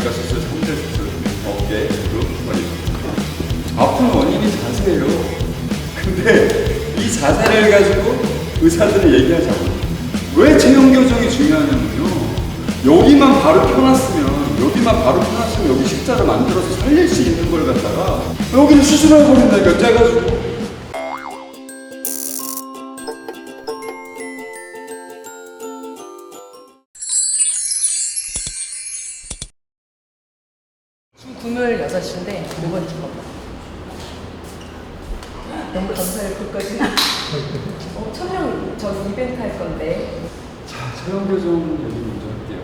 정형외과 수술, 3대 수술, 어깨, 무릎, 허리. 아픈 원인이 자세예요. 근데 이 자세를 가지고 의사들은 얘기하자고. 왜 체형 교정이 중요하냐면요. 여기만 바로 펴놨으면 여기 십자를 만들어서 살릴 수 있는 걸 갖다가 여기를 수술해버린다니까, 째가지고. 금요일 6시인데 5번 찍어. 너무 감사해요. 그까지. 천명 전 이벤트 할 건데. 자, 체형 교정 얘기 먼저 할게요.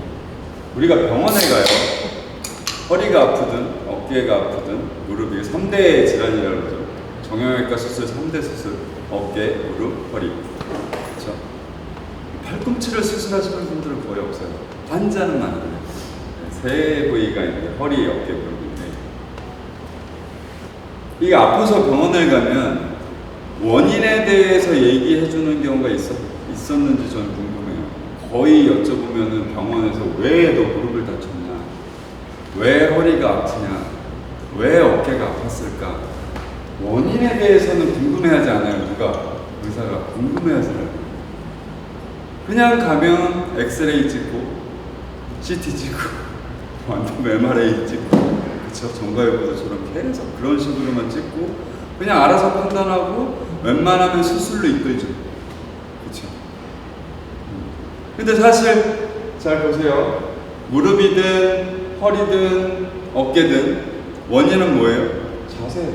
우리가 병원에 가요. 허리가 아프든 어깨가 아프든 무릎이 3대 질환이라고 그러죠. 정형외과 수술 3대 수술, 어깨, 무릎, 허리. 그렇죠? 팔꿈치를 수술하시는 분들은 거의 없어요. 환자는 많은데 세 부위가 있는데 허리, 어깨, 무릎인데 이게 아파서 병원을 가면 원인에 대해서 얘기해 주는 경우가 있었는지 저는 궁금해요. 거의 여쭤보면은 병원에서 왜 너 무릎을 다쳤냐, 왜 허리가 아프냐, 왜 어깨가 아팠을까, 원인에 대해서는 궁금해하지 않아요. 누가? 의사가 궁금해하더라고요. 그냥 가면 엑스레이 찍고 CT 찍고 완전 MRI 찍고, 그쵸? 정가요보도처럼 계속 그런 식으로만 찍고 그냥 알아서 판단하고 웬만하면 수술로 이끌죠. 그쵸? 근데 사실 잘 보세요. 무릎이든 허리든 어깨든 원인은 뭐예요? 자세예요.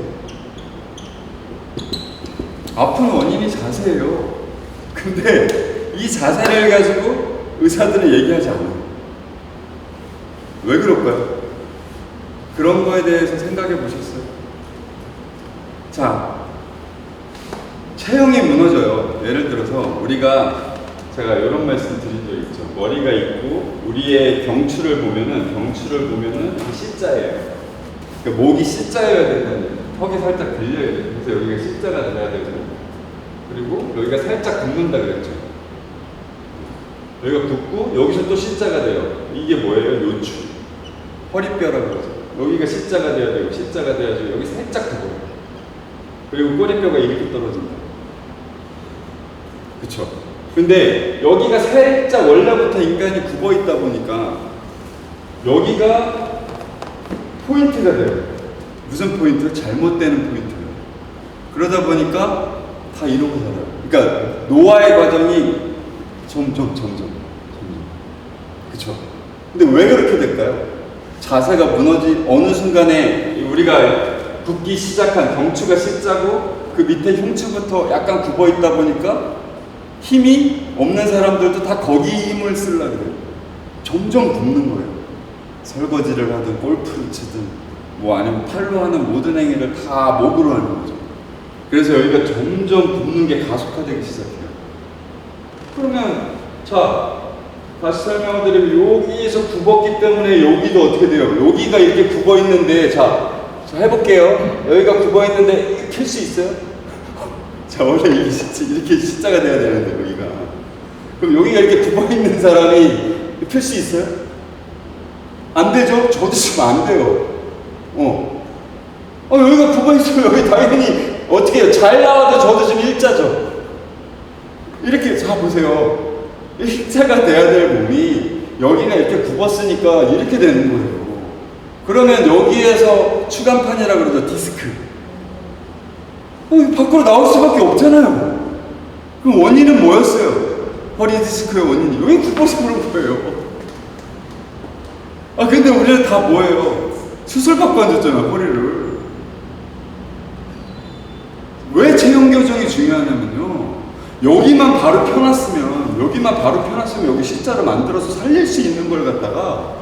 아픈 원인이 자세예요. 근데 이 자세를 가지고 의사들은 얘기하지 않아요. 왜 그럴까요? 그런 거에 대해서 생각해 보셨어요? 자, 체형이 무너져요. 예를 들어서 우리가 제가 이런 말씀 드린 적 있죠. 머리가 있고 우리의 경추를 보면은 C자예요. 그러니까 목이 C자여야 된다는 얘기예요. 턱이 살짝 들려야 돼요. 그래서 여기가 C자가 돼야 되잖아요. 그리고 여기가 살짝 굽는다 그랬죠. 여기가 굽고 여기서 또 C자가 돼요. 이게 뭐예요? 요추. 허리뼈라고 그러죠. 여기가 C자가 돼야 되고 C자가 돼야지 여기 살짝 굽어요. 그리고 꼬리뼈가 이렇게 떨어진다. 그쵸? 근데 여기가 살짝 원래부터 인간이 굽어 있다 보니까 여기가 포인트가 돼요. 무슨 포인트? 잘못되는 포인트예요. 그러다 보니까 다 이러고 살아요. 그러니까 노화의 과정이 점점. 그쵸? 근데 왜 그렇게 될까요? 자세가 어느 순간에 우리가 굽기 시작한 경추가 C자고 그 밑에 흉추부터 약간 굽어 있다 보니까 힘이 없는 사람들도 다 거기 힘을 쓰려고 그래요. 점점 굽는 거예요. 설거지를 하든 골프를 치든 뭐 아니면 팔로 하는 모든 행위를 다 목으로 하는 거죠. 그래서 여기가 점점 굽는 게 가속화되기 시작해요. 그러면 자, 다시 설명드리면 여기에서 굽었기 때문에 여기도 어떻게 돼요? 여기가 이렇게 굽어 있는데 자 해볼게요. 여기가 굽어 있는데 펼 수 있어요? 자, 원래 이렇게 C자가 돼야 되는데 여기가. 그럼 여기가 이렇게 굽어 있는 사람이 펼 수 있어요? 안 되죠? 저도 지금 안 돼요. 여기가 굽어 있어요. 여기 당연히 어떻게 해요? 잘 나와도 저도 지금 일자죠. 이렇게 자 보세요. 일자가 돼야 될 몸이 여기가 이렇게 굽었으니까 이렇게 되는 거예요. 그러면 여기에서 추간판이라고 그러죠. 디스크. 밖으로 나올 수밖에 없잖아요. 그럼 원인은 뭐였어요? 허리 디스크의 원인이 여기 굽어서 그런 거예요. 근데 우리는 다 뭐예요? 수술받고 앉았잖아, 허리를. 왜 체형 교정이 중요하냐면요. 여기만 바로 펴놨으면 여기 십자를 만들어서 살릴 수 있는 걸 갖다가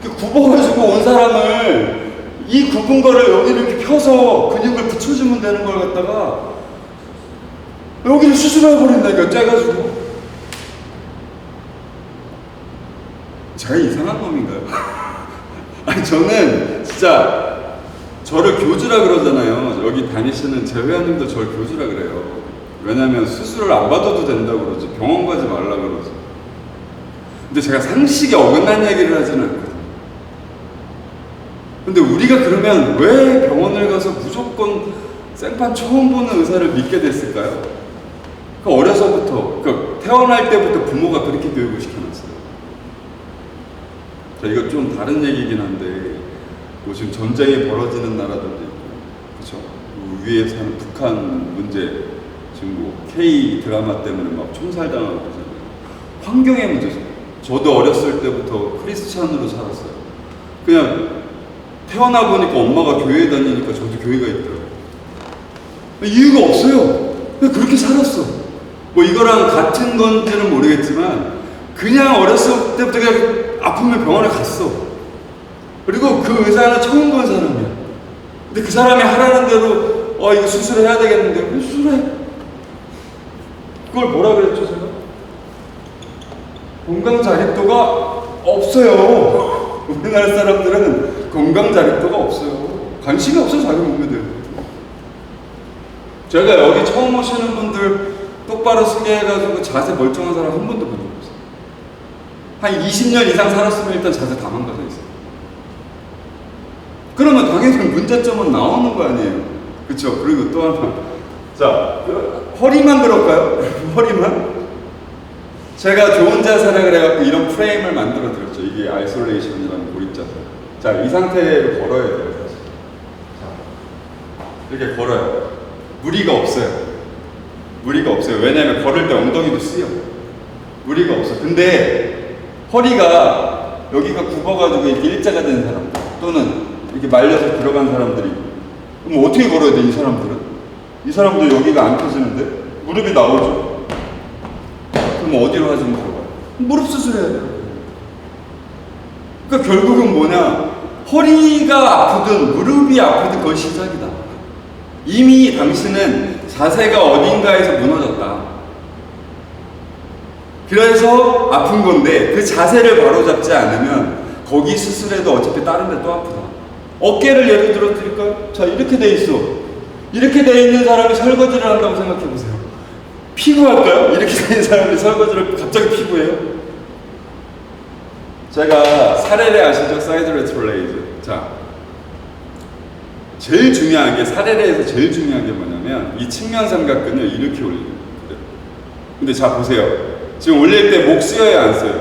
굽어가지고 온 사람을 이 굽은 거를 여기를 이렇게 펴서 근육을 붙여주면 되는 걸 갖다가 여기를 수술해버린다니까, 째가지고. 제가 이상한 놈인가요? 아니, 저는 진짜 저를 교주라 그러잖아요. 여기 다니시는 제 회원님도 저를 교주라 그래요. 왜냐면 수술을 안 받아도 된다고 그러죠. 병원 가지 말라 그러죠. 근데 제가 상식에 어긋난 얘기를 하지는 않거든요. 우리가 그러면 왜 병원을 가서 무조건 생판 처음 보는 의사를 믿게 됐을까요? 어려서부터, 태어날 때부터 부모가 그렇게 교육을 시켜놨어요. 자, 이거 좀 다른 얘기긴 한데, 뭐 지금 전쟁이 벌어지는 나라들도 있고, 그쵸? 위에 사는 북한 문제, 지금 뭐 K 드라마 때문에 막 총살당하고 그러잖아요. 환경의 문제죠. 저도 어렸을 때부터 크리스찬으로 살았어요. 그냥 태어나 보니까 엄마가 교회에 다니니까 저도 교회가 있더라고요. 이유가 없어요. 그냥 그렇게 살았어. 뭐 이거랑 같은 건지는 모르겠지만 그냥 어렸을 때부터 그냥 아프면 병원에 갔어. 그리고 그 의사는 처음 본 사람이야. 근데 그 사람이 하라는 대로 이거 수술해야 되겠는데 왜 수술해? 그걸 뭐라 그랬죠 제가? 건강 자립도가 없어요. 우리나라 사람들은 건강 자립도가 없어요. 관심이 없어 자기 몸에 대해. 제가 여기 처음 오시는 분들 똑바로 쓰게 해가지고 자세 멀쩡한 사람 한 번도 본 적 없어요. 한 20년 이상 살았으면 일단 자세 다 망가져 있어요. 그러면 당연히 문제점은 나오는 거 아니에요. 그쵸? 그리고 또 하나. 자, 허리만 그럴까요? 허리만? 제가 좋은 자세라 그래갖고 이런 프레임을 만들어 드렸죠. 이게 아이솔레이션이라는 고립 자세. 자, 이 상태로 걸어야 돼요, 사실. 자, 이렇게 걸어요. 무리가 없어요. 무리가 없어요. 왜냐면 걸을 때 엉덩이도 쓰여. 무리가 없어. 근데 허리가 여기가 굽어가지고 이렇게 일자가 된 사람들 또는 이렇게 말려서 들어간 사람들이 그럼 어떻게 걸어야 돼, 이 사람들은? 이 사람도 여기가 안 펴지는데 무릎이 나오죠. 그럼 어디로 하시면 들어가요? 무릎 수술해야 돼요. 그러니까 결국은 뭐냐? 허리가 아프든 무릎이 아프든 그건 시작이다. 이미 당신은 자세가 어딘가에서 무너졌다. 그래서 아픈 건데 그 자세를 바로잡지 않으면 거기 수술해도 어차피 다른 데 또 아프다. 어깨를 예를 들어 드릴까요? 자, 이렇게 돼 있어. 이렇게 돼 있는 사람이 설거지를 한다고 생각해 보세요. 피부할까요? 이렇게 돼 있는 사람이 설거지를 갑자기 피부해요? 제가 사레레 아시죠? 사이드 레트롤레이즈. 자, 제일 중요한 게 사레레에서 제일 중요한 게 뭐냐면 이 측면 삼각근을 이렇게 올리는 거예요. 근데 자 보세요. 지금 올릴 때 목 쓰여야 안 써요?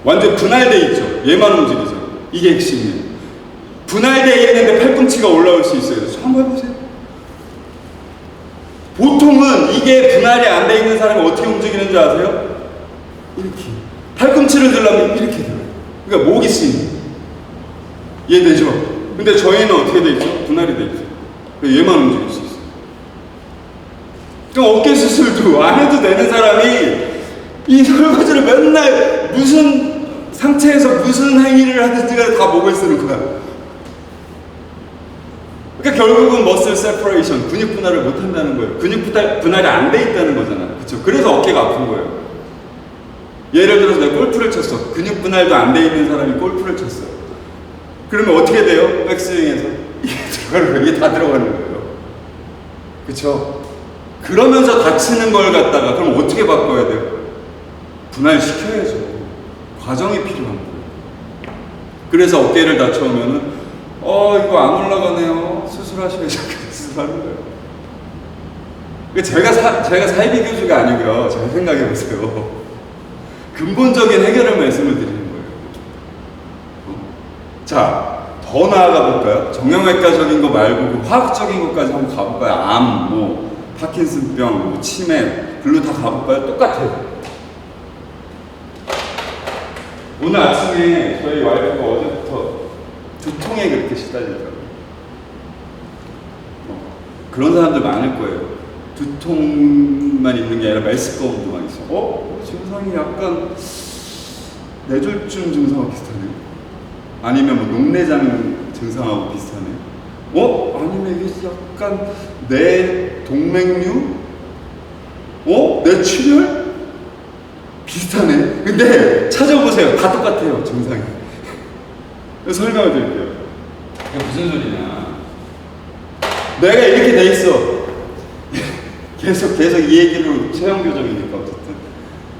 완전 분할돼 있죠. 얘만 움직이죠. 이게 핵심이에요. 분할되어 있는데 팔꿈치가 올라올 수 있어요. 그래서 한번 해보세요. 보통은 이게 분할이 안 돼 있는 사람이 어떻게 움직이는 줄 아세요? 이렇게. 팔꿈치를 들려면 이렇게 들어요. 그러니까 목이 쓰이는 거예요. 이해되죠? 근데 저희는 어떻게 돼 있죠? 분할이 돼 있죠. 얘만 움직일 수 있어요. 그럼 어깨 수술도 안 해도 되는 사람이 이 설거지를 맨날 무슨 상체에서 무슨 행위를 하든지 다 목을 쓰는 거야. 그러니까 결국은 머슬 세퍼레이션, 근육 분할을 못 한다는 거예요. 근육 분할이 안 돼 있다는 거잖아. 그렇죠? 그래서 어깨가 아픈 거예요. 예를 들어서 내가 골프를 쳤어. 근육 분할도 안 돼 있는 사람이 골프를 쳤어. 그러면 어떻게 돼요? 백스윙에서 이게 들어가는 거예요. 이게 다 들어가는 거예요. 그렇죠? 그러면서 다치는 걸 갖다가 그럼 어떻게 바꿔야 돼요? 분할시켜야죠. 과정이 필요한 거예요. 그래서 어깨를 다쳐오면은 이거 안 올라가네요. 수술하셔야죠. 수술하는 거예요. 제가 사이비 교주가 아니고요. 잘 생각해 보세요. 근본적인 해결을 말씀을 드리는 거예요. 자, 더 나아가 볼까요? 정형외과적인 거 말고 화학적인 것까지 한번 가볼까요? 암, 뭐 파킨슨병, 뭐 치매, 글로 다 가볼까요? 똑같아요. 오늘 아침에 저희 와이프가 어제부터 두통에 그렇게 시달리더라고요. 그런 사람들 많을 거예요. 두통만 있는 게 아니라 메스꺼움도 많이 있어요. 증상이 약간 뇌졸중 증상하고 비슷하네요. 아니면 뭐 녹내장 증상하고 비슷하네요. 아니면 이게 약간 뇌 동맥류? 뇌출혈? 비슷하네. 근데 찾아보세요. 다 똑같아요. 증상이. 설명을 드릴게요. 이게 무슨 소리냐. 내가 이렇게 돼 있어. 계속 이 얘기로 체형 교정이니까 어쨌든.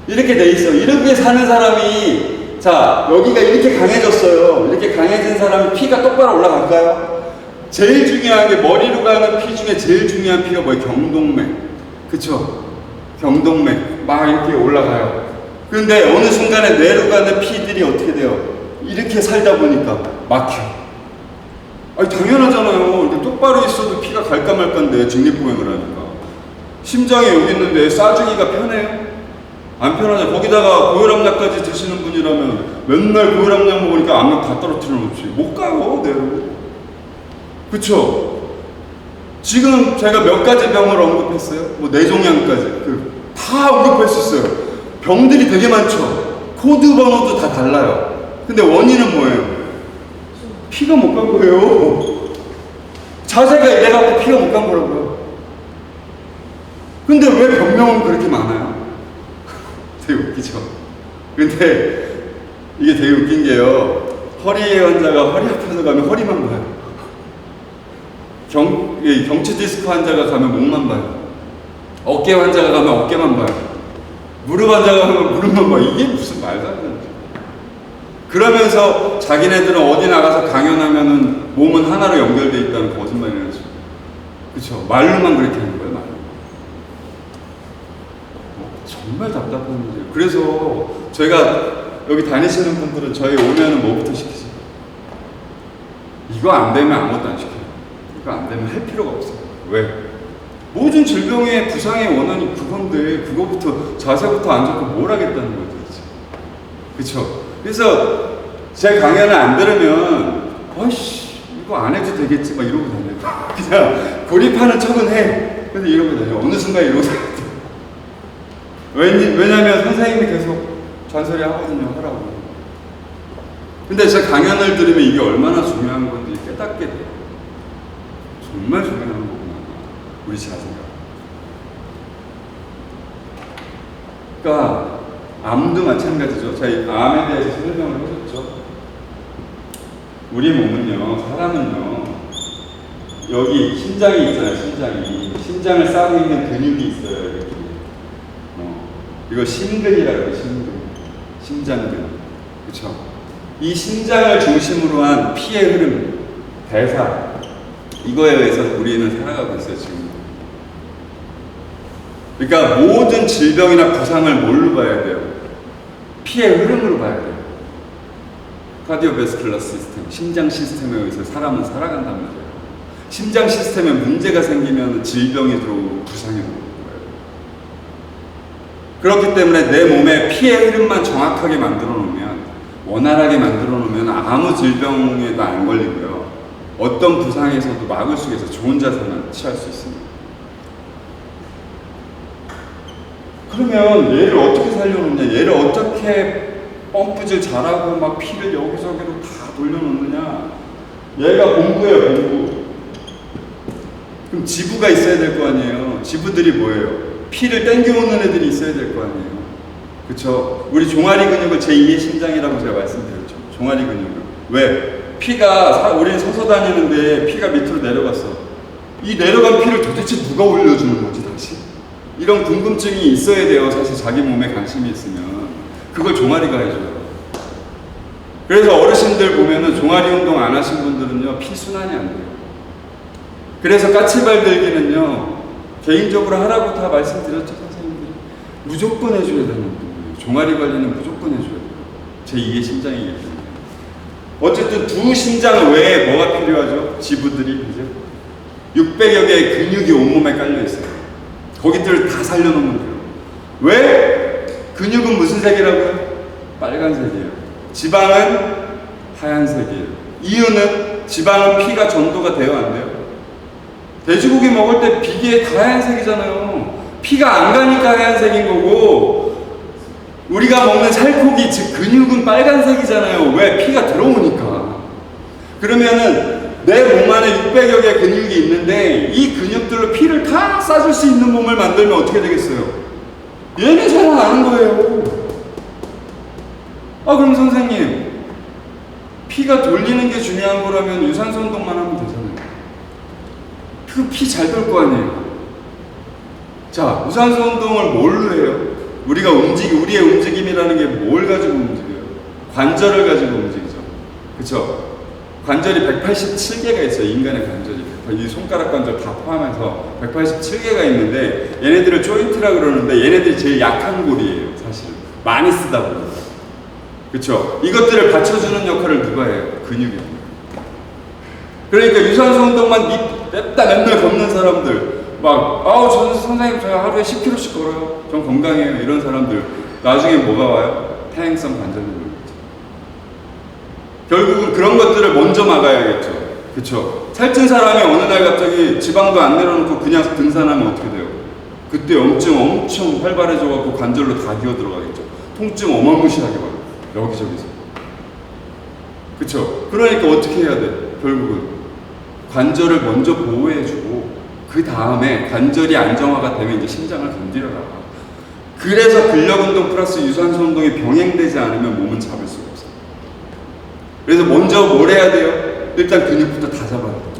이렇게 돼 있어. 이렇게 사는 사람이 자, 여기가 이렇게 강해졌어요. 이렇게 강해 강해진 사람이 피가 똑바로 올라갈까요? 제일 중요한 게 머리로 가는 피 중에 제일 중요한 피가 뭐예요? 경동맥. 그쵸? 경동맥. 막 이렇게 올라가요. 그런데 어느 순간에 뇌로 가는 피들이 어떻게 돼요? 이렇게 살다 보니까 막혀. 아니, 당연하잖아요. 이렇게 똑바로 있어도 피가 갈까 말까인데, 직립보행을 하니까. 심장이 여기 있는데 싸주기가 편해요? 안 편하죠. 거기다가 고혈압약까지 드시는 분이라면 맨날 고혈압약 먹으니까 압력 다 떨어뜨려 놓지. 못 가요, 뇌로. 그쵸? 지금 제가 몇 가지 병을 언급했어요? 뭐 뇌종양까지. 다 언급했었어요. 병들이 되게 많죠. 코드 번호도 다 달라요. 근데 원인은 뭐예요? 피가 못 간 거예요. 자세가 이래갖고 피가 못 간 거라고요. 근데 왜 병명은 그렇게 많아요? 되게 웃기죠. 근데 이게 되게 웃긴 게요. 허리 환자가 허리 아파서 가면 허리만 봐요. 경추 디스크 환자가 가면 목만 봐요. 어깨 환자가 가면 어깨만 봐요. 무릎 환자가 가면 무릎만 봐요. 이게 무슨 말도 안 되는. 그러면서 자기네들은 어디 나가서 강연하면은 몸은 하나로 연결되어 있다는 거짓말을 하죠. 그쵸? 말로만 그렇게 하는 거예요, 말로. 정말 답답한 문제예요. 그래서 저희가 여기 다니시는 분들은 저희 오면은 뭐부터 시키죠? 이거 안 되면 아무것도 안 시켜요. 이거 안 되면 할 필요가 없어요. 왜? 모든 질병의 부상의 원인이 그건데 그거부터 자세부터 안 좋고 뭘 하겠다는 거죠. 그쵸? 그래서 제 강연을 안 들으면 아이씨 이거 안 해도 되겠지 막 이러고 다녀요. 그냥 고립하는 척은 해. 근데 이러고 다녀요. 어느 순간 이러고 다녀요. 왜냐면 선생님이 계속 잔소리 하거든요. 하라고. 근데 제 강연을 들으면 이게 얼마나 중요한 건지 깨닫게 돼요. 정말 중요한 거구나. 우리 자세가. 그러니까 암도 마찬가지죠. 저희 암에 대해서 설명을 해줬죠. 우리 몸은요, 사람은요, 여기 심장이 있잖아요, 심장을 싸고 있는 근육이 있어요, 이렇게. 이거 심근이라고 해요, 심장근. 그쵸? 이 심장을 중심으로 한 피의 흐름, 대사, 이거에 의해서 우리는 살아가고 있어요, 지금. 그러니까 모든 질병이나 부상을 뭘로 봐야 돼요? 피의 흐름으로 봐야 돼요. 카디오베스큘러 시스템, 심장 시스템에 의해서 사람은 살아간단 말이에요. 심장 시스템에 문제가 생기면 질병이 들어오고 부상이 들어오는 거예요. 그렇기 때문에 내 몸에 피의 흐름만 정확하게 만들어 놓으면, 원활하게 만들어 놓으면 아무 질병에도 안 걸리고요. 어떤 부상에서도 막을 수 있어서 좋은 자세만 취할 수 있습니다. 그러면 얘를 어떻게 살려놓냐? 얘를 어떻게 펌프질 잘하고 막 피를 여기저기로 다 돌려놓느냐? 얘가 공부예요, 공부. 그럼 지부가 있어야 될 거 아니에요? 지부들이 뭐예요? 피를 땡겨오는 애들이 있어야 될 거 아니에요? 그쵸? 우리 종아리 근육을 제2의 심장이라고 제가 말씀드렸죠. 종아리 근육을. 왜? 피가, 우리는 서서 다니는데 피가 밑으로 내려갔어. 이 내려간 피를 도대체 누가 올려주는 거지, 다시? 이런 궁금증이 있어야 돼요. 사실 자기 몸에 관심이 있으면. 그걸 종아리가 해줘요. 그래서 어르신들 보면은 종아리 운동 안 하신 분들은요, 피순환이 안 돼요. 그래서 까치발 들기는요, 개인적으로 하라고 다 말씀드렸죠, 선생님들이. 무조건 해줘야 되는 운동이에요. 종아리 관리는 무조건 해줘야 돼요. 제2의 심장이기 때문에. 어쨌든 두 심장 외에 뭐가 필요하죠? 지부들이, 그죠? 600여 개의 근육이 온몸에 깔려있어요. 거기들을 다 살려놓으면 돼요. 왜? 근육은 무슨 색이라고요? 빨간색이에요. 지방은 하얀색이에요. 이유는 지방은 피가 전도가 돼요, 안 돼요? 돼지고기 먹을 때 비계에 다 하얀색이잖아요. 피가 안 가니까 하얀색인 거고, 우리가 먹는 살코기, 즉 근육은 빨간색이잖아요. 왜? 피가 들어오니까. 그러면은 내 몸 안에 600여 개의 근육이 있는데 이 근육들로 피를 다 쏴줄 수 있는 몸을 만들면 어떻게 되겠어요? 얘는 살아나는 거예요. 그럼 선생님, 피가 돌리는 게 중요한 거라면 유산소 운동만 하면 되잖아요. 그 피 잘 돌 거 아니에요. 자, 유산소 운동을 뭘로 해요? 우리의 움직임이라는 게 뭘 가지고 움직여요? 관절을 가지고 움직이죠. 그쵸? 관절이 187개가 있어요. 인간의 관절이. 이 손가락 관절 다 포함해서 187개가 있는데 얘네들을 조인트라 그러는데 얘네들이 제일 약한 골이에요. 사실 많이 쓰다 보니까. 그렇죠? 이것들을 받쳐주는 역할을 누가 해요? 근육이. 그러니까 유산소 운동만 냅다 맨날 걷는 사람들 막 저 선생님 저 하루에 10km씩 걸어요. 전 건강해요. 이런 사람들 나중에 뭐가 와요? 퇴행성 관절염. 결국은 그런 것들을 먼저 막아야겠죠. 그쵸? 살찐 사람이 어느 날 갑자기 지방도 안 내려놓고 그냥 등산하면 어떻게 돼요? 그때 염증 엄청 활발해져갖고 관절로 다 기어 들어가겠죠. 통증 어마무시하게 와요. 여기저기서. 그쵸? 그러니까 어떻게 해야 돼? 결국은 관절을 먼저 보호해주고 그 다음에 관절이 안정화가 되면 이제 심장을 건드려라. 그래서 근력운동 플러스 유산소 운동이 병행되지 않으면 몸은 잡을 수가 없어요. 그래서 먼저 뭘 해야 돼요? 일단 근육부터 다 잡아야 돼요.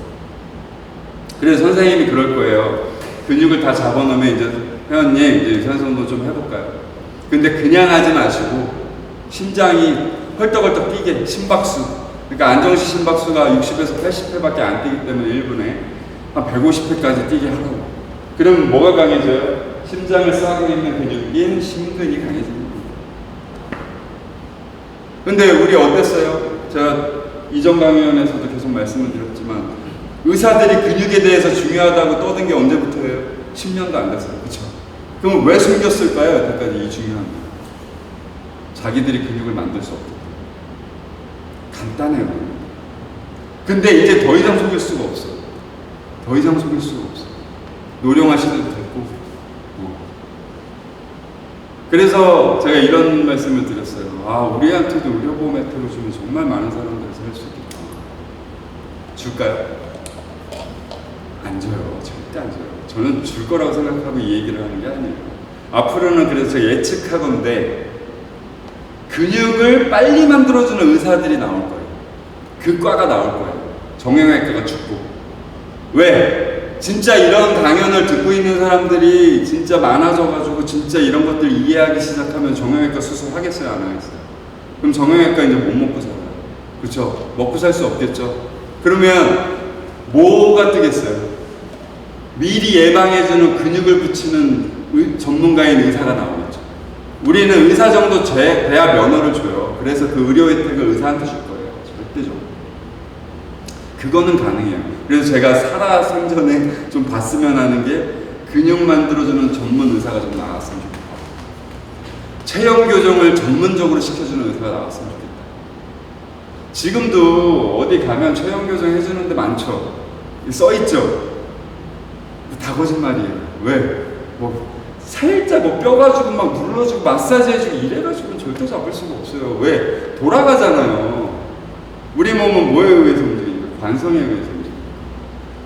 그래서 선생님이 그럴 거예요. 근육을 다 잡아놓으면 이제 회원님 이제 유산소 운동 좀 해볼까요? 근데 그냥 하지 마시고 심장이 헐떡헐떡 뛰게 심박수. 그러니까 안정시 심박수가 60에서 80회밖에 안 뛰기 때문에 1분에 한 150회까지 뛰게 하라고. 그럼 뭐가 강해져요? 심장을 싸고 있는 근육인 심근이 강해집니다. 근데 우리 어땠어요? 제가 이전 강연에서도 계속 말씀을 드렸지만 의사들이 근육에 대해서 중요하다고 떠든 게 언제부터예요? 10년도 안 됐어요. 그쵸? 그럼 왜 숨겼을까요? 여태까지 이 중요한 거. 자기들이 근육을 만들 수 없다. 간단해요. 근데 이제 더 이상 속일 수가 없어요. 더 이상 속일 수가 없어요. 노령하시도 됐고. 그래서 제가 이런 말씀을 드렸어요. 우리한테도 의료보험 혜택을 주면 정말 많은 사람들이 살 수 있겠다. 줄까요? 안 줘요. 절대 안 줘요. 저는 줄 거라고 생각하고 이 얘기를 하는 게 아니에요. 앞으로는 그래서 예측하건대 근육을 빨리 만들어주는 의사들이 나올 거예요. 그 과가 나올 거예요. 정형외과가 죽고. 왜? 진짜 이런 강연을 듣고 있는 사람들이 진짜 많아져가지고 진짜 이런 것들 이해하기 시작하면 정형외과 수술 하겠어요? 안 하겠어요? 그럼 정형외과 이제 못 먹고 살아요. 그렇죠? 먹고 살 수 없겠죠? 그러면 뭐가 뜨겠어요? 미리 예방해주는 근육을 붙이는 전문가인 의사가 나오겠죠. 우리는 의사 정도 돼야 면허를 줘요. 그래서 그 의료 혜택을 의사한테 줄 거예요. 절대적으로. 그거는 가능해요. 그래서 제가 살아생전에 좀 봤으면 하는 게 근육 만들어주는 전문 의사가 좀 나왔으면 좋겠다. 체형 교정을 전문적으로 시켜주는 의사가 나왔으면 좋겠다. 지금도 어디 가면 체형 교정 해주는 데 많죠. 써있죠. 다 거짓말이에요. 왜? 살짝 뼈 가지고 막 눌러주고 마사지 해주고 이래가지고는 절대 잡을 수가 없어요. 왜? 돌아가잖아요. 우리 몸은 뭐에 의해서 움직입니까? 관성에 의해서 움직입니다.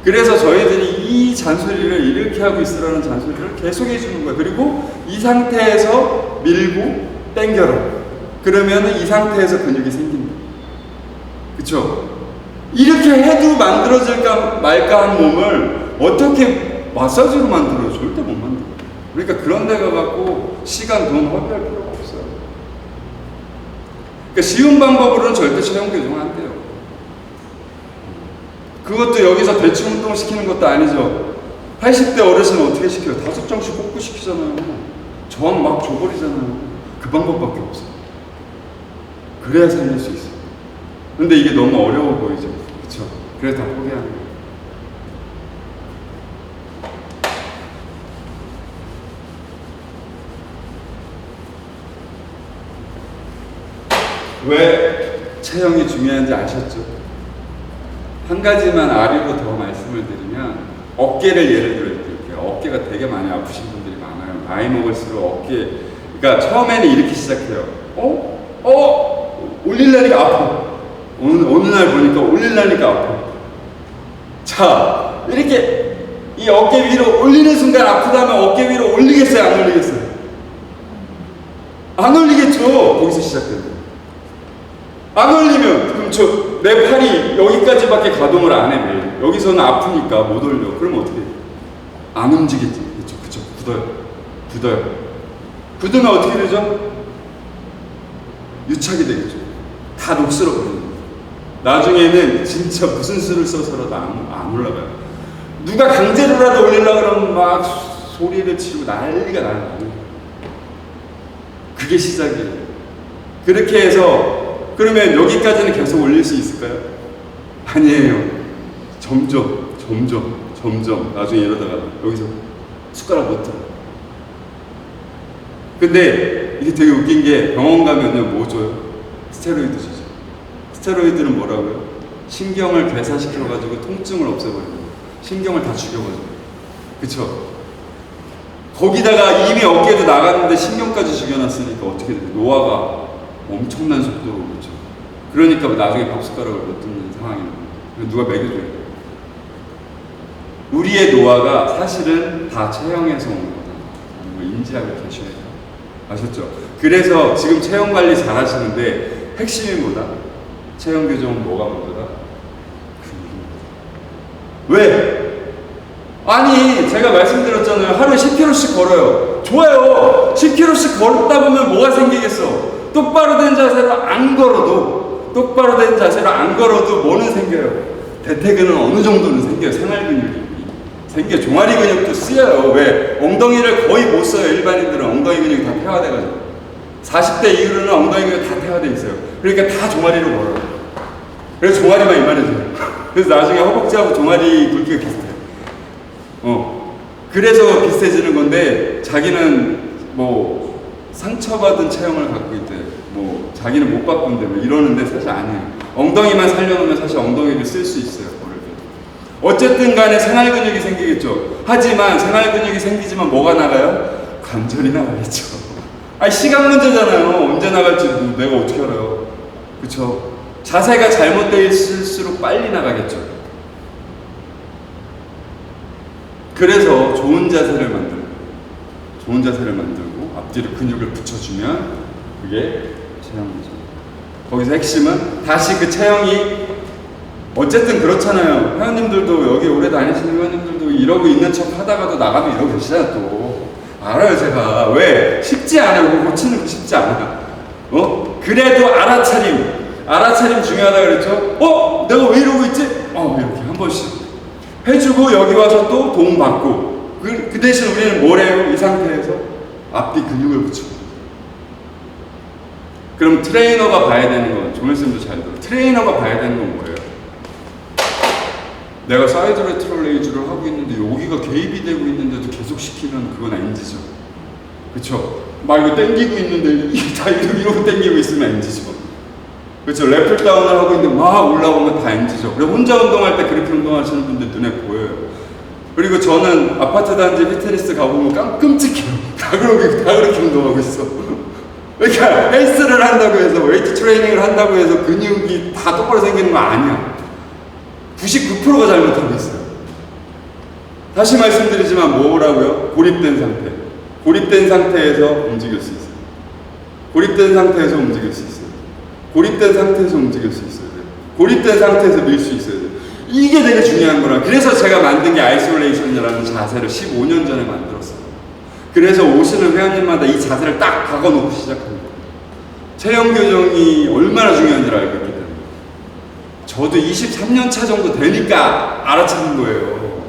그래서 저희들이 이 잔소리를 이렇게 하고 있으라는 잔소리를 계속 해주는 거예요. 그리고 이 상태에서 밀고 당겨라. 그러면 이 상태에서 근육이 생긴다. 그쵸? 이렇게 해도 만들어질까 말까 한 몸을 어떻게 마사지로 만들어요? 절대 못 만들어요. 그러니까 그런 데 가갖고 시간, 돈 허비할 필요가 없어요. 그러니까 쉬운 방법으로는 절대 체형 교정 안 돼요. 그것도 여기서 대충 운동 시키는 것도 아니죠. 80대 어르신 어떻게 시켜요? 5장씩 꽂고 시키잖아요. 저항 막 줘버리잖아요. 그 방법밖에 없어요. 그래야 살릴 수 있어요. 근데 이게 너무 어려워 보이죠. 그쵸? 그래서 다 포기하는 거예요. 왜 체형이 중요한지 아셨죠? 한 가지만 아리고 더 말씀을 드리면 어깨를 예를 들어 드릴게요. 어깨가 되게 많이 아프신 분들이 많아요. 나이 먹을수록 어깨, 그러니까 처음에는 이렇게 시작해요. 올리려니까 아파. 어느 날 보니까 올리려니까 아파. 자, 이렇게 이 어깨 위로 올리는 순간 아프다면 어깨 위로 올리겠어요? 안 올리겠어요? 안 올리겠죠? 거기서 시작돼요. 안 올리면 그럼 내 팔이 여기까지밖에 가동을 안 해. 매일. 여기서는 아프니까 못 올려. 그럼 어떻게 해? 안 움직이지. 그쵸? 굳어요. 굳으면 어떻게 되죠? 유착이 되겠죠. 다 녹슬어 버리는 거예요. 나중에는 진짜 무슨 수를 써서라도 안 올라가요. 누가 강제로라도 올리려고 그러면 막 소리를 지르고 난리가 나요. 그게 시작이에요. 그렇게 해서 그러면 여기까지는 계속 올릴 수 있을까요? 아니에요. 점점 나중에 이러다가 여기서 숟가락 못 들어. 근데 이게 되게 웃긴 게 병원 가면요 뭐 줘요? 스테로이드 주죠. 스테로이드는 뭐라고요? 신경을 괴사시켜가지고 통증을 없애버리는 거예요. 신경을 다 죽여버려요. 그쵸? 거기다가 이미 어깨도 나갔는데 신경까지 죽여놨으니까 어떻게 돼요? 노화가 엄청난 속도로 오르죠. 그러니까 나중에 밥숟가락을 못 듣는 상황이 나요. 누가 먹여줘요. 우리의 노화가 사실은 다 체형에서 오는 거다. 인지하고 계셔야 돼요. 아셨죠? 그래서 지금 체형 관리 잘 하시는데 핵심이 뭐다? 체형 교정은 뭐가 먼저다? 왜? 아니 제가 말씀드렸잖아요. 하루에 10km씩 걸어요. 좋아요. 10km씩 걸었다 보면 뭐가 생기겠어? 똑바로 된 자세로 안 걸어도 뭐는 생겨요? 대퇴근은 어느 정도는 생겨요. 생활 근육이 생겨. 종아리 근육도 쓰여요. 왜? 엉덩이를 거의 못 써요. 일반인들은 엉덩이 근육이 다 퇴화돼가지고 40대 이후로는 엉덩이 근육이 다 퇴화돼 있어요. 그러니까 다 종아리로 걸어요. 그래서 종아리만 이만해져요. 그래서 나중에 허벅지하고 종아리 굵기가 비슷해요. 그래서 비슷해지는 건데 자기는 뭐 상처받은 체형을 갖고 있대. 뭐 자기는 못 바꾼대. 뭐 이러는데 사실 아니에요. 엉덩이만 살려놓으면 사실 엉덩이를 쓸 수 있어요. 어쨌든 간에 생활 근육이 생기겠죠. 하지만 생활 근육이 생기지만 뭐가 나가요? 관절이 나가겠죠. 아니 시간 문제잖아요. 언제 나갈지 내가 어떻게 알아요? 그쵸? 자세가 잘못되어 있을수록 빨리 나가겠죠. 그래서 좋은 자세를 만들고 앞뒤로 근육을 붙여주면 그게 체형이죠. 거기서 핵심은 다시 그 체형이 어쨌든 그렇잖아요. 회원님들도 여기 오래 다니시는 회원님들도 이러고 있는 척 하다가도 나가면 이러고 계시잖아 또. 알아요 제가. 왜? 쉽지 않아요. 고치는 게 쉽지 않아. 그래도 알아차림 중요하다 그랬죠? 내가 왜 이러고 있지? 이렇게 한 번씩 해주고 여기 와서 또 도움받고 그 대신 우리는 뭘 해요? 이 상태에서 앞뒤 근육을 붙여. 그럼 트레이너가 봐야 되는 건 조mel쌤도 잘 들어. 트레이너가 봐야 되는 건 뭐예요? 내가 사이드 레트럴 레이즈를 하고 있는데 여기가 개입이 되고 있는데도 계속 시키면 그건 NG죠. 그쵸? 막 이거 땡기고 있는데 다 이러고 땡기고 있으면 NG죠. 그쵸? 랩풀 다운을 하고 있는데 막 올라오면 다 NG죠. 그리고 혼자 운동할 때 그렇게 운동하시는 분들 눈에 보여요. 그리고 저는 아파트 단지 피트니스 가보면 끔찍해요. 다 그렇게 운동하고 있어. 그러니까 헬스를 한다고 해서 웨이트 트레이닝을 한다고 해서 근육이 다 똑바로 생기는 거 아니야. 99%가 잘못하고 있어요. 다시 말씀드리지만 뭐라고요? 고립된 상태에서 움직일 수 있어요. 고립된 상태에서 움직일 수 있어요. 고립된 상태에서 움직일 수 있어요. 고립된 상태에서 밀 수 있어야 돼요. 이게 되게 중요한 거라. 그래서 제가 만든 게 아이솔레이션이라는 자세를 15년 전에 만들었어요. 그래서 오시는 회원님마다 이 자세를 딱 박아놓고 시작합니다. 체형 교정이 얼마나 중요한지를 알고 있기 때문에. 저도 23년 차 정도 되니까 알아차는 거예요.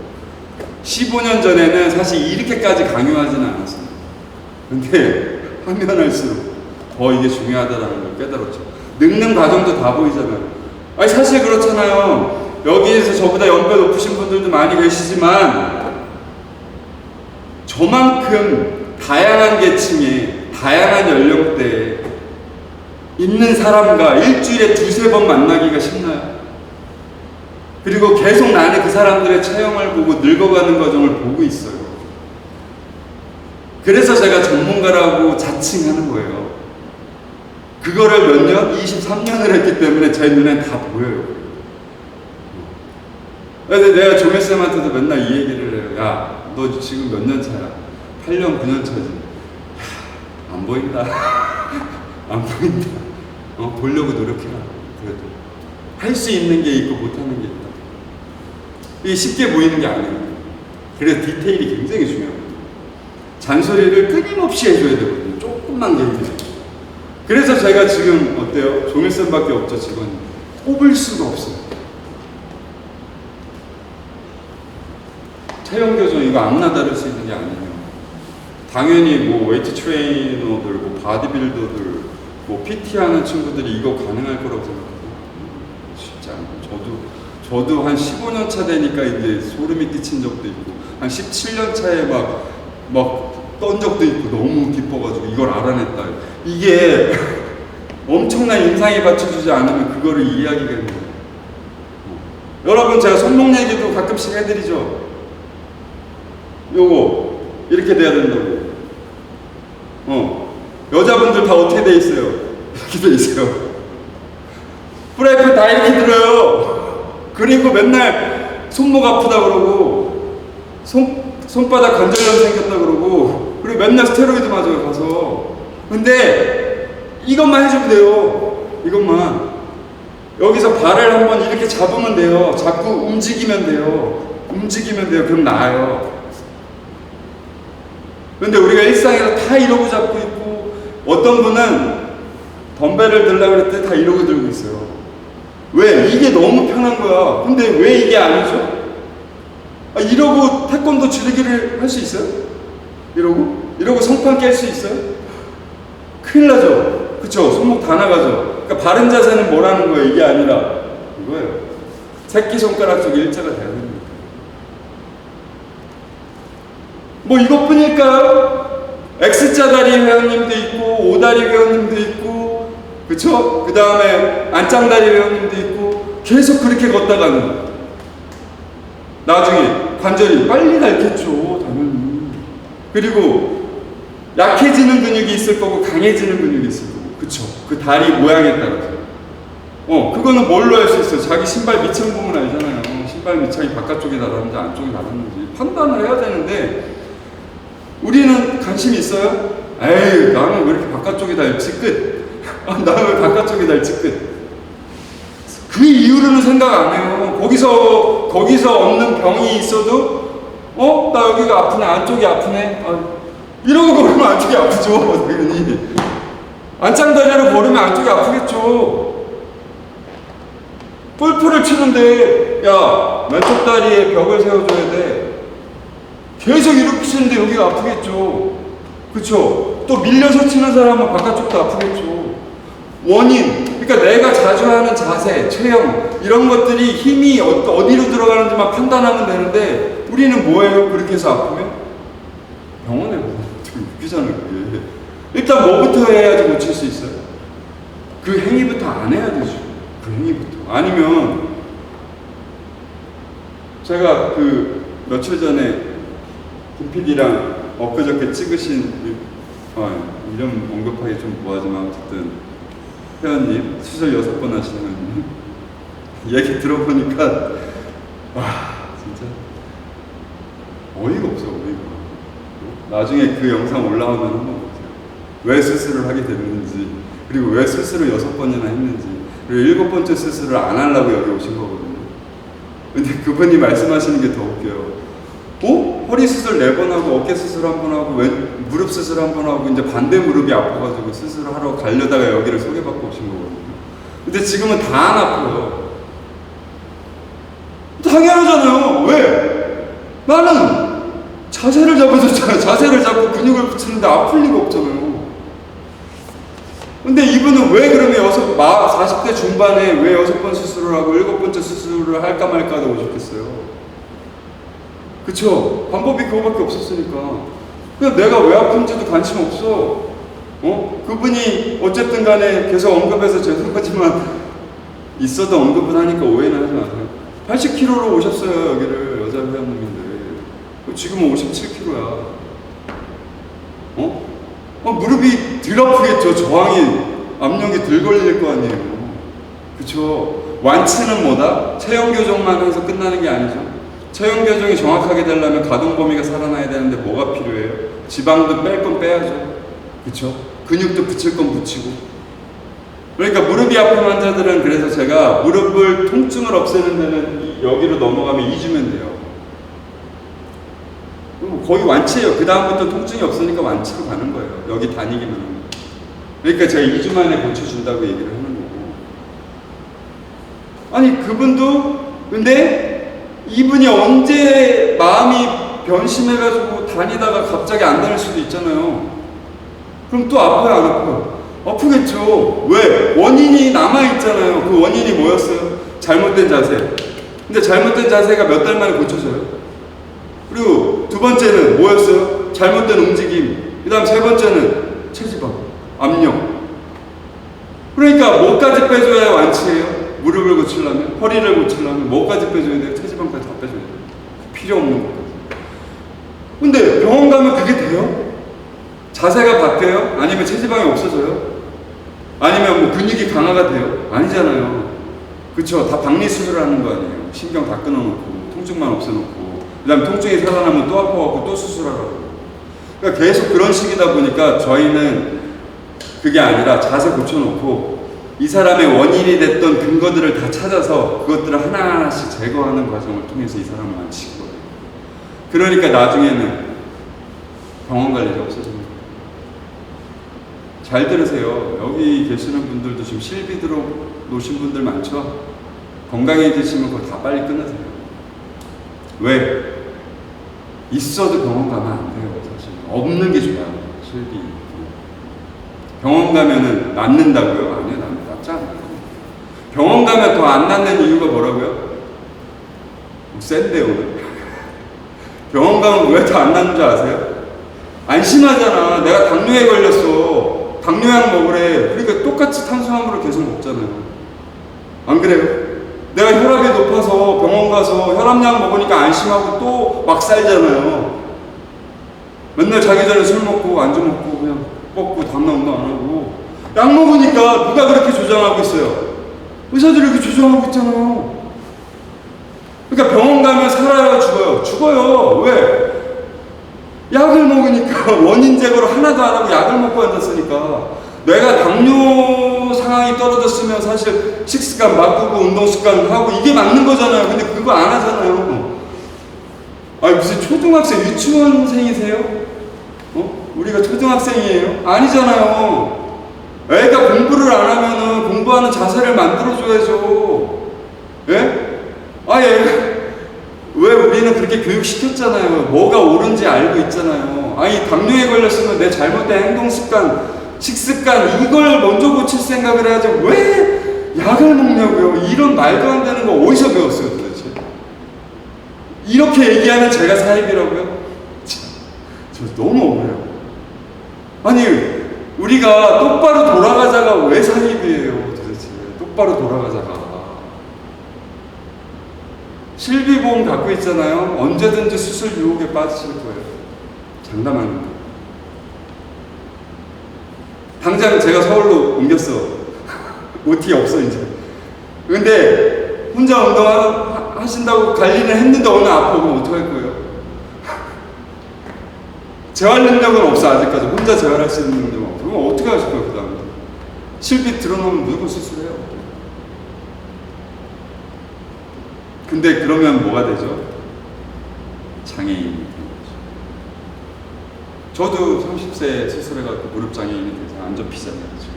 15년 전에는 사실 이렇게까지 강요하지는 않았어요. 근데 하면 할수록 더 이게 중요하다는 걸 깨달았죠. 늙는 과정도 다 보이잖아요. 아니 사실 그렇잖아요. 여기에서 저보다 연배 높으신 분들도 많이 계시지만 저만큼 다양한 계층에 다양한 연령대에 있는 사람과 일주일에 2-3번 만나기가 쉽나요? 그리고 계속 나는 그 사람들의 체형을 보고 늙어가는 과정을 보고 있어요. 그래서 제가 전문가라고 자칭하는 거예요. 그거를 몇 년? 23년을 했기 때문에 제 눈엔 다 보여요. 그래서 내가 조멜쌤한테도 맨날 이 얘기를 해요. 야, 너 지금 몇 년 차야? 8년, 9년 차지. 야, 안 보인다. 안 보인다. 보려고 노력해라. 그래도 할 수 있는 게 있고 못하는 게 있다. 이게 쉽게 보이는 게 아니에요. 그래서 디테일이 굉장히 중요합니다. 잔소리를 끊임없이 해줘야 되거든요. 조금만 얘기해요. 그래서 제가 지금 어때요? 조멜쌤밖에 없죠, 직원이. 꼽을 수가 없어요. 체형 교정 이거 아무나 다룰 수 있는 게 아니에요. 당연히 뭐 웨이트 트레이너들, 뭐 바디빌더들, 뭐 PT 하는 친구들이 이거 가능할 거라고 생각해요. 쉽지 않아요. 저도 한 15년 차 되니까 이제 소름이 끼친 적도 있고, 한 17년 차에 막 떤 적도 있고, 너무 기뻐가지고 이걸 알아냈다. 이게 엄청난 인상에 받쳐주지 않으면 그거를 이해하기가 힘들어요. 여러분, 제가 손목 얘기도 가끔씩 해드리죠. 요거 이렇게 돼야 된다고. 여자분들 다 어떻게 돼 있어요? 이렇게 돼 있어요. 프라이팬 다 이렇게 들어요. 그리고 맨날 손목 아프다 그러고 손바닥 관절염 생겼다 그러고, 그리고 맨날 스테로이드 맞아요 가서. 근데 이것만 해주면 돼요. 이것만. 여기서 발을 한번 이렇게 잡으면 돼요. 자꾸 움직이면 돼요. 그럼 나아요. 근데 우리가 일상에서 다 이러고 잡고 있고, 어떤 분은 덤벨을 들려고 그랬더니 다 이러고 들고 있어요. 왜? 이게 너무 편한 거야. 근데 왜 이게 아니죠? 이러고 태권도 지르기를 할 수 있어요? 이러고 성판 깰 수 있어요? 큰일 나죠? 그쵸? 손목 다 나가죠? 그러니까 바른 자세는 뭐라는 거예요? 이게 아니라 이거예요. 새끼손가락 쪽에 일자가 돼야 됩니다. 뭐 이것뿐일까요? X자 다리 회원님도 있고, O다리 회원님도 있고, 그쵸? 그 다음에 안짱다리 회원님도 있고, 계속 그렇게 걷다가는 나중에 관절이 빨리 닳겠죠, 당연히. 그리고 약해지는 근육이 있을 거고 강해지는 근육이 있을 거고, 그쵸? 그 다리 모양에 따라서. 그거는 뭘로 할 수 있어요? 자기 신발 밑창 보면 알잖아요. 신발 밑창이 바깥쪽에 닿았는지 안쪽에 닿았는지 판단을 해야 되는데, 우리는 관심이 있어요? 에이, 나는 왜 이렇게 바깥쪽에 닳지? 끝. 나는 왜 바깥쪽에 닳지? 끝. 그 이유로는 생각 안 해요. 거기서 얻는 병이 있어도, 나 여기가 아프네, 안쪽이 아프네. 이러고 걸으면 안쪽이 아프죠, 당연히. 안짱다리로 걸으면 안쪽이 아프겠죠. 골프를 치는데, 야, 왼쪽 다리에 벽을 세워줘야 돼. 계속 이렇게 치는데 여기가 아프겠죠. 그쵸? 또 밀려서 치는 사람은 바깥쪽도 아프겠죠. 원인, 그러니까 내가 자주 하는 자세, 체형, 이런 것들이 힘이 어디로 들어가는지만 판단하면 되는데, 우리는 뭐예요? 그렇게 해서 아프면? 병원에 가서. 되게 웃기잖아요, 그게. 일단 뭐부터 해야지 고칠 수 있어요? 그 행위부터 안 해야 되죠. 그 행위부터. 아니면, 제가 며칠 전에 김 PD랑 엊그저께 찍으신, 이름 언급하기 좀 뭐하지만 어쨌든 회원님, 수술 6번 하시는 회원님 얘기 들어보니까 와, 진짜 어이가 없어, 어이가. 나중에 그 영상 올라오면 한번 보세요. 왜 수술을 하게 됐는지, 그리고 왜 수술을 6번이나 했는지, 그리고 7번째 수술을 안 하려고 여기 오신 거거든요. 근데 그분이 말씀하시는 게 더 웃겨요. 허리 수술 4번 하고, 어깨 수술 1번 하고, 무릎 수술 1번 하고, 이제 반대 무릎이 아파가지고 수술을 하러 가려다가 여기를 소개받고 오신 거거든요. 근데 지금은 다 안 아파요. 당연하잖아요. 왜? 나는 자세를 잡아줬잖아요. 자세를 잡고 근육을 붙이는데 아플 리가 없잖아요. 근데 이분은 왜 그러면 40대 중반에 왜 6번 수술을 하고 7번째 수술을 할까 말까 하다 오셨겠어요? 그쵸? 방법이 그거밖에 없었으니까. 그냥 내가 왜 아픈지도 관심 없어. 그분이 어쨌든 간에 계속 언급해서 죄송하지만 있어도 언급은 하니까 오해는 하지 마세요. 80kg로 오셨어요, 여기를. 여자 회원님인데. 지금은 57kg야. 무릎이 덜 아프겠죠. 저항이, 압력이 덜 걸릴 거 아니에요. 그쵸? 완치는 뭐다? 체형 교정만 해서 끝나는 게 아니죠. 체형 교정이 정확하게 되려면 가동 범위가 살아나야 되는데 뭐가 필요해요? 지방도 뺄 건 빼야죠. 그쵸? 근육도 붙일 건 붙이고. 그러니까 무릎이 아픈 환자들은, 그래서 제가 무릎을 통증을 없애는 데는 여기로 넘어가면 2주면 돼요. 거의 완치예요. 그 다음부터 통증이 없으니까 완치로 가는 거예요. 여기 다니기만 하면. 그러니까 제가 2주 만에 고쳐준다고 얘기를 하는 거고. 아니 그분도 근데 이분이 언제 마음이 변심해가지고 다니다가 갑자기 안 다닐 수도 있잖아요. 그럼 또 아파요, 안 아파요? 아프겠죠. 왜? 원인이 남아있잖아요. 그 원인이 뭐였어요? 잘못된 자세. 근데 잘못된 자세가 몇 달 만에 고쳐져요. 그리고 두 번째는 뭐였어요? 잘못된 움직임. 그 다음 세 번째는 체지방, 압력. 그러니까 뭐까지 빼줘야 완치예요? 무릎을 고치려면, 허리를 고치려면 뭐까지 빼줘야 돼요? 체지방까지 다 빼줘야 돼요. 필요 없는 것까지. 근데 병원 가면 그게 돼요? 자세가 바뀌어요? 아니면 체지방이 없어져요? 아니면 뭐 근육이 강화가 돼요? 아니잖아요. 그쵸? 다 박리수술하는 거 아니에요. 신경 다 끊어놓고 통증만 없애놓고 그 다음 통증이 살아나면 또 아파갖고 또 수술하라고. 그러니까 계속 그런 식이다 보니까 저희는 그게 아니라 자세 고쳐놓고 이 사람의 원인이 됐던 근거들을 다 찾아서 그것들을 하나하나씩 제거하는 과정을 통해서 이 사람을 만지는 거예요. 그러니까 나중에는 병원 갈 일이 없어집니다. 잘 들으세요. 여기 계시는 분들도 지금 실비 들어놓으신 분들 많죠? 건강해지시면 그거 다 빨리 끊으세요. 왜? 있어도 병원 가면 안 돼요, 사실. 없는 게 좋아요, 실비. 병원 가면은 낫는다고요? 아니요, 낫지 않아요. 병원 가면 더 안 낫는 이유가 뭐라고요? 센데, 오늘. 병원 가면 왜 더 안 낫는 줄 아세요? 안심하잖아. 내가 당뇨에 걸렸어. 당뇨약 먹으래. 그러니까 똑같이 탄수화물을 계속 먹잖아요. 안 그래요? 내가 혈압이 높아서 병원 가서 혈압약 먹으니까 안심하고 또 막 살잖아요. 맨날 자기 전에 술 먹고 안주 먹고 그냥 뻗고 다음날 운동 안 하고 약 먹으니까 누가 그렇게 조장하고 있어요? 의사들이 그렇게 조장하고 있잖아요. 그러니까 병원 가면 살아요, 죽어요? 죽어요. 왜? 약을 먹으니까 원인 제거를 하나도 안 하고 약을 먹고 앉았으니까. 내가 당뇨 상황이 떨어졌으면 사실 식습관 바꾸고 운동 습관 하고 이게 맞는 거잖아요. 근데 그거 안 하잖아요. 아니 무슨 초등학생 유치원생이세요? 우리가 초등학생이에요? 아니잖아요. 애가 공부를 안 하면은 공부하는 자세를 만들어줘야죠. 예? 왜 우리는 그렇게 교육시켰잖아요. 뭐가 옳은지 알고 있잖아요. 아니 당뇨에 걸렸으면 내 잘못된 행동습관, 식습관 이걸 먼저 고칠 생각을 해야지 왜 약을 먹냐고요. 이런 말도 안 되는 거 어디서 배웠어요 도대체. 이렇게 얘기하면 제가 사입이라고요? 저 너무 억울해요. 아니 우리가 똑바로 돌아가자가 왜 사입이에요 도대체. 똑바로 돌아가자가. 실비보험 갖고 있잖아요. 언제든지 수술 유혹에 빠지실 거예요. 장담하는 거. 당장 제가 서울로 옮겼어. OT 없어 이제. 근데 혼자 운동하신다고 관리를 했는데 오늘 아프고 어떡할 거예요? 재활 능력은 없어 아직까지. 혼자 재활할 수 있는 능력은 없어. 그럼 어떻게 하실 거예요 그 다음에? 실비 들어놓으면 누구 수술해요? 근데 그러면 뭐가 되죠? 장애인이 되는 거죠. 저도 30세 수술해갖고 무릎 장애인이 돼서 안 접히잖아요. 지금.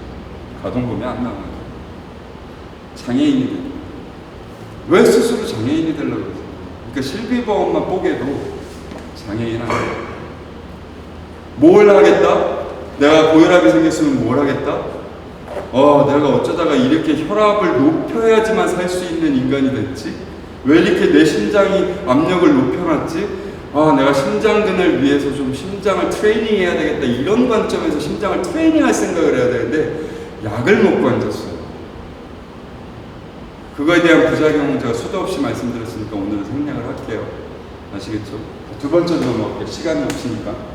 가동범위 안 나와요. 장애인이 되는 거예요. 왜 스스로 장애인이 되려고 그러세요? 그러니까 실비보험만 뽀개도 장애인 아니에요. 뭘 하겠다? 내가 고혈압이 생겼으면 뭘 하겠다? 내가 어쩌다가 이렇게 혈압을 높여야지만 살 수 있는 인간이 됐지? 왜 이렇게 내 심장이 압력을 높여놨지? 내가 심장근을 위해서 좀 심장을 트레이닝 해야 되겠다. 이런 관점에서 심장을 트레이닝할 생각을 해야 되는데 약을 먹고 앉았어요. 그거에 대한 부작용은 제가 수도 없이 말씀드렸으니까 오늘은 생략을 할게요. 아시겠죠? 두 번째 넘어갈게요. 시간이 없으니까.